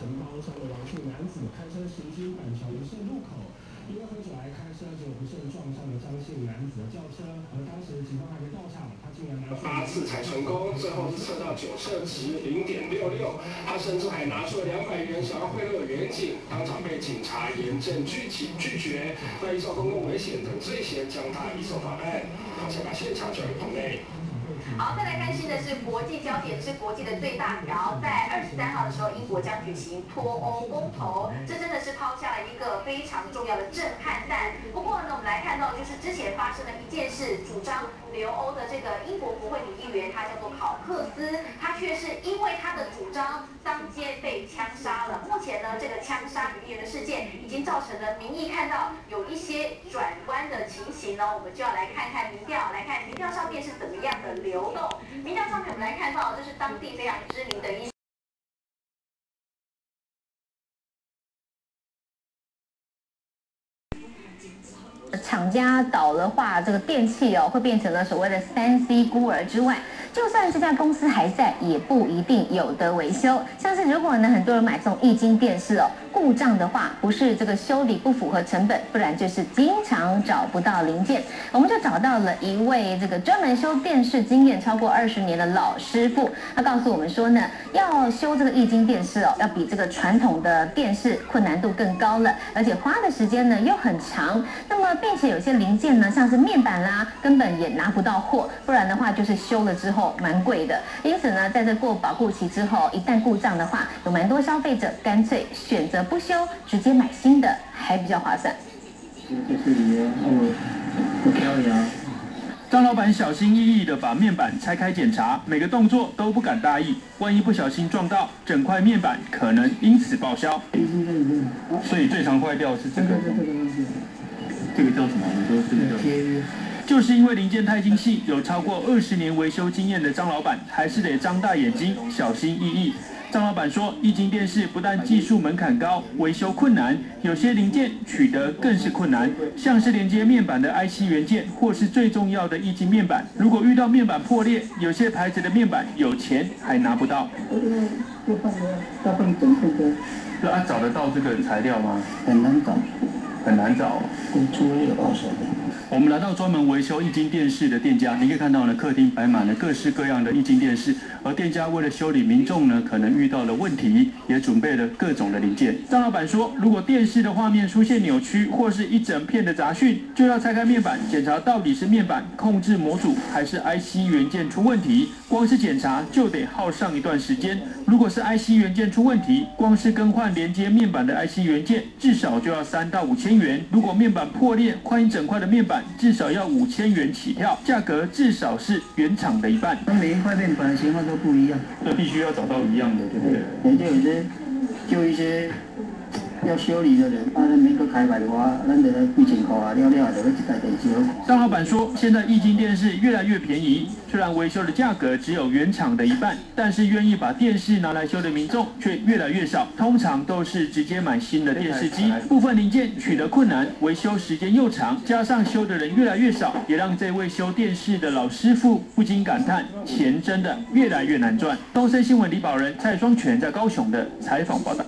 承包商的王姓男子开车行经板桥一线路口，因为喝酒来开车，结果不慎撞上了张姓男子的轿车。而当时警方还没到场，他竟然拿出8次才成功，最后是测到酒测值0.66，他甚至还拿出了200元想要贿赂远警，当场被警察严正拒绝，那依照公共危险等罪嫌将他移送法办。好，先把现场交给棚内。好，再来看新的是国际焦点，是国际的最大条。在23号的时候，英国将举行脱欧公投，这真的是抛下了一个非常重要的震撼弹。不过呢，我们来看到就是之前发生的一件事，主张留欧的这个英国国会女议员，她叫做考克斯，她却是因为她的主张当街被枪杀了。目前呢，这个枪杀女议员的事件已经造成了民意看到有一些转弯的情形呢，我们就要来看看民调，来看民调上面是怎么样的流动。民调上面我们来看到，这是当地非常知名的一。厂家倒的话，这个电器会变成了所谓的3C 孤儿之外，就算这家公司还在，也不一定有得维修。像是如果呢，很多人买这种液晶电视故障的话，不是这个修理不符合成本，不然就是经常找不到零件。我们就找到了一位这个专门修电视经验超过20年的老师傅，他告诉我们说呢，要修这个液晶电视要比这个传统的电视困难度更高了，而且花的时间呢又很长。那么并且有些零件呢，像是面板啦，根本也拿不到货，不然的话就是修了之后蛮贵的。因此呢，在这过保固期之后，一旦故障的话，有蛮多消费者干脆选择不修，直接买新的，还比较划算。张老板小心翼翼地把面板拆开检查，每个动作都不敢大意，万一不小心撞到，整块面板可能因此报销。所以最常坏掉是这个。这个叫什么？你说这个叫？就是因为零件太精细，有超过20年维修经验的张老板，还是得张大眼睛，小心翼翼。张老板说，液晶电视不但技术门槛高，维修困难，有些零件取得更是困难，像是连接面板的 IC 元件，或是最重要的液晶面板，如果遇到面板破裂，有些牌子的面板有钱还拿不到。那找得到这个材料吗？很难找。很难找，除非有二手的。我们来到专门维修液晶电视的店家，你可以看到呢，客厅摆满了各式各样的液晶电视，而店家为了修理民众呢可能遇到了问题，也准备了各种的零件。张老板说，如果电视的画面出现扭曲或是一整片的杂讯，就要拆开面板检查到底是面板控制模组还是 IC 元件出问题。光是检查就得耗上一段时间。如果是 IC 元件出问题，光是更换连接面板的 IC 元件，至少就要3到5千元。如果面板破裂，换一整块的面板，至少要5000元起跳，价格至少是原厂的一半。每一块面板的型号都不一样，这必须要找到一样的，对不对？就一些要修理的人，咱免搁开卖的话，咱就来几千块了，就要一台电视。张老板说，现在液晶电视越来越便宜，虽然维修的价格只有原厂的一半，但是愿意把电视拿来修的民众却越来越少，通常都是直接买新的电视机，部分零件取得困难，维修时间又长，加上修的人越来越少，也让这位修电视的老师傅不禁感叹，钱真的越来越难赚。东森新闻李宝仁、蔡双全在高雄的采访报道。